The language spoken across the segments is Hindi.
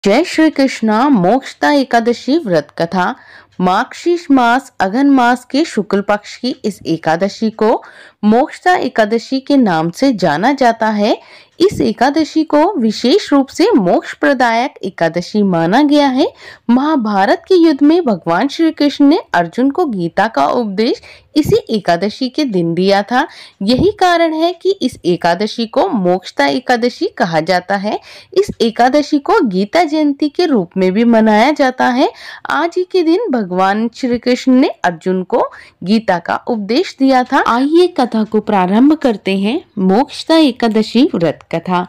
जय श्री कृष्णा। मोक्षदा एकादशी व्रत कथा। मार्गशीर्ष मास अघन मास के शुक्ल पक्ष की इस एकादशी को मोक्षदा एकादशी के नाम से जाना जाता है। इस एकादशी को विशेष रूप से मोक्ष प्रदायक एकादशी माना गया है। महाभारत के युद्ध में भगवान श्री कृष्ण ने अर्जुन को गीता का उपदेश इसी एकादशी के दिन दिया था। यही कारण है कि इस एकादशी को मोक्षदा एकादशी कहा जाता है। इस एकादशी को गीता जयंती के रूप में भी मनाया जाता है। आज ही के दिन भगवान श्री कृष्ण ने अर्जुन को गीता का उपदेश दिया था। आइए कथा को प्रारंभ करते हैं। मोक्षदा एकादशी व्रत कथा।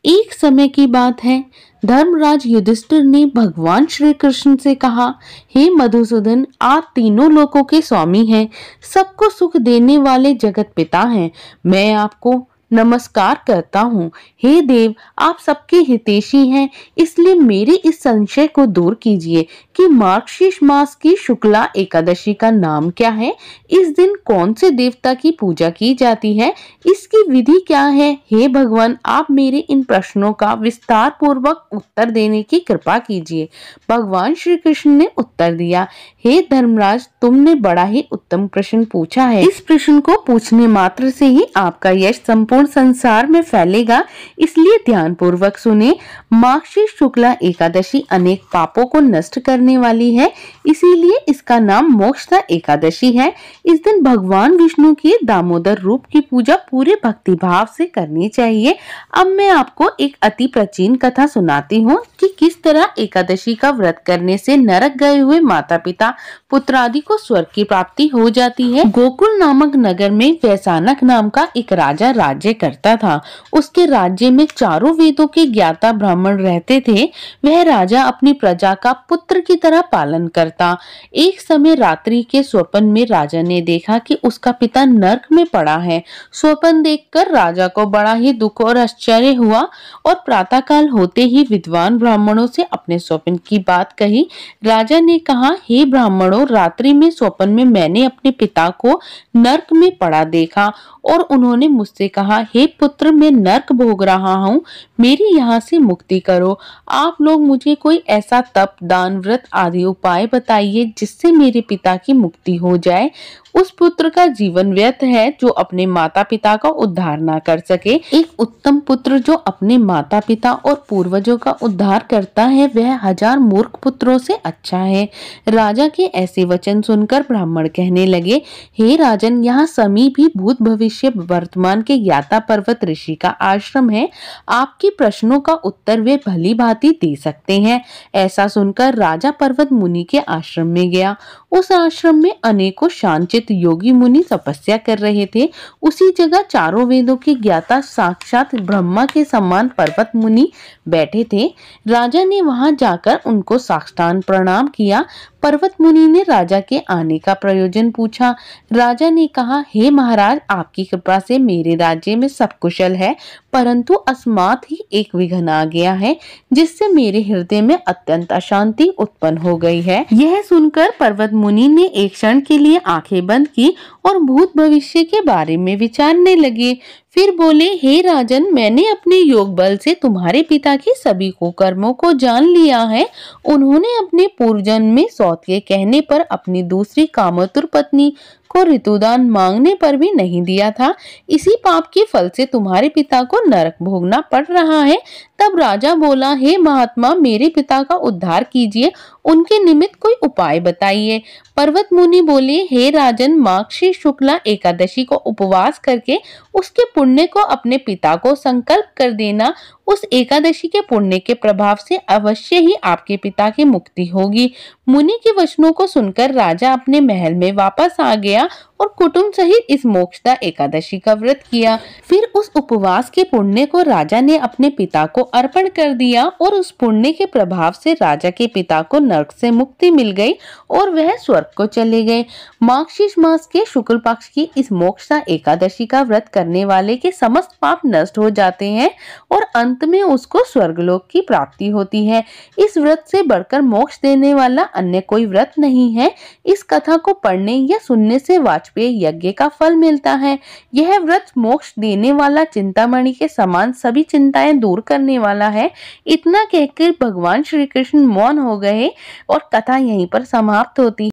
एक समय की बात है, धर्मराज युधिष्ठिर ने भगवान श्री कृष्ण से कहा, हे मधुसूदन, आप तीनों लोकों के स्वामी हैं, सबको सुख देने वाले जगत पिता हैं। मैं आपको नमस्कार करता हूँ। हे देव, आप सबके हितैषी हैं, इसलिए मेरे इस संशय को दूर कीजिए कि मार्गशीर्ष मास की शुक्ला एकादशी का नाम क्या है, इस दिन कौन से देवता की पूजा की जाती है, इसकी विधि क्या है। हे भगवान, आप मेरे इन प्रश्नों का विस्तार पूर्वक उत्तर देने की कृपा कीजिए। भगवान श्री कृष्ण ने उत्तर दिया, हे धर्मराज, तुमने बड़ा ही उत्तम प्रश्न पूछा है। इस प्रश्न को पूछने मात्र से ही आपका यश संपूर्ण संसार में फैलेगा, इसलिए ध्यान पूर्वक सुने। मार्गशीर्ष शुक्ला एकादशी अनेक पापों को नष्ट करने वाली है, इसीलिए इसका नाम मोक्षदा एकादशी है। इस दिन भगवान विष्णु के दामोदर रूप की पूजा पूरे भक्ति भाव से करनी चाहिए। अब मैं आपको एक अति प्राचीन कथा सुनाती हूँ कि किस तरह एकादशी का व्रत करने से नरक गए हुए माता पिता पुत्र आदि को स्वर्ग की प्राप्ति हो जाती है। गोकुल नामक नगर में वैशानक नाम का एक राजा राज्य करता था। उसके राज्य में चारों वेदों के ज्ञाता ब्राह्मण रहते थे। वह राजा अपनी प्रजा का पुत्र की तरह पालन करता। एक समय रात्रि के स्वप्न में राजा ने देखा कि उसका पिता नरक में पड़ा है। स्वप्न देखकर राजा को बड़ा ही दुख और आश्चर्य हुआ और प्रातःकाल होते ही विद्वान ब्राह्मणों से अपने स्वप्न की बात कही। राजा ने कहा, हे ब्राह्मणों, रात्रि में स्वप्न में मैंने अपने पिता को नरक में पड़ा देखा और उन्होंने मुझसे कहा, हे पुत्र, मैं नरक भोग रहा हूँ, मेरी यहाँ से मुक्ति करो। आप लोग मुझे कोई ऐसा तप, दान, व्रत आदि उपाय बताइए जिससे मेरे पिता की मुक्ति हो जाए। उस पुत्र का जीवन व्यर्थ है जो अपने माता पिता का उद्धार ना कर सके। एक उत्तम पुत्र जो अपने माता पिता और पूर्वजों का उद्धार करता है, वह 1000 मूर्ख पुत्रों से अच्छा है। राजा के ऐसे वचन सुनकर ब्राह्मण कहने लगे, हे राजन, यहाँ समीप ही भूत भविष्य वर्तमान के ज्ञाता पर्वत ऋषि का आश्रम है। आपके प्रश्नों का उत्तर वे भली भांति दे सकते हैं। ऐसा सुनकर राजा पर्वत मुनि के आश्रम में गया। उस आश्रम में अनेकों शांतचित्त योगी मुनि तपस्या कर रहे थे। उसी जगह चारों वेदों के ज्ञाता साक्षात ब्रह्मा के समान पर्वत मुनि बैठे थे। राजा ने वहां जाकर उनको साष्टांग प्रणाम किया। पर्वत मुनि ने राजा के आने का प्रयोजन पूछा। राजा ने कहा, हे महाराज, आपकी कृपा से मेरे राज्य में सब कुशल है, परंतु अस्मात् ही एक विघ्न आ गया है जिससे मेरे हृदय में अत्यंत अशांति उत्पन्न हो गई है। यह सुनकर पर्वत मुनि ने एक क्षण के लिए आंखें बंद की और भूत भविष्य के बारे में विचारने लगे। फिर बोले, हे राजन, मैंने अपने योग बल से तुम्हारे पिता के सभी कुकर्मों को जान लिया है। उन्होंने अपने पूर्वजन्म में सौत के कहने पर अपनी दूसरी कामतुर पत्नी को ऋतुदान मांगने पर भी नहीं दिया था। इसी पाप के फल से तुम्हारे पिता को नरक भोगना पड़ रहा है। तब राजा बोला, हे महात्मा, मेरे पिता का उद्धार कीजिए, उनके निमित्त कोई उपाय बताइए। पर्वत मुनि बोले, हे राजन, मार्गशीर्ष शुक्ला एकादशी को उपवास करके उसके पुण्य को अपने पिता को संकल्प कर देना। उस एकादशी के पुण्य के प्रभाव से अवश्य ही आपके पिता की मुक्ति होगी। मुनि के वचनों को सुनकर राजा अपने महल में वापस आ गया और कुटुंब सहित इस मोक्षदा एकादशी का व्रत किया। फिर उस उपवास के पुण्य को राजा ने अपने पिता को अर्पण कर दिया और उस पुण्य के प्रभाव से राजा के पिता को नरक से मुक्ति मिल गई और वह स्वर्ग को चले गए। मार्गशीर्ष मास के शुक्ल पक्ष की इस मोक्षदा एकादशी का व्रत करने वाले के समस्त पाप नष्ट हो जाते हैं और अंत अंत में उसको स्वर्गलोक की प्राप्ति होती है। इस व्रत से बढ़कर मोक्ष देने वाला अन्य कोई व्रत नहीं है। इस कथा को पढ़ने या सुनने से वाजपेयी यज्ञ का फल मिलता है। यह व्रत मोक्ष देने वाला, चिंतामणि के समान सभी चिंताएं दूर करने वाला है। इतना कहकर भगवान श्री कृष्ण मौन हो गए और कथा यहीं पर समाप्त होती है।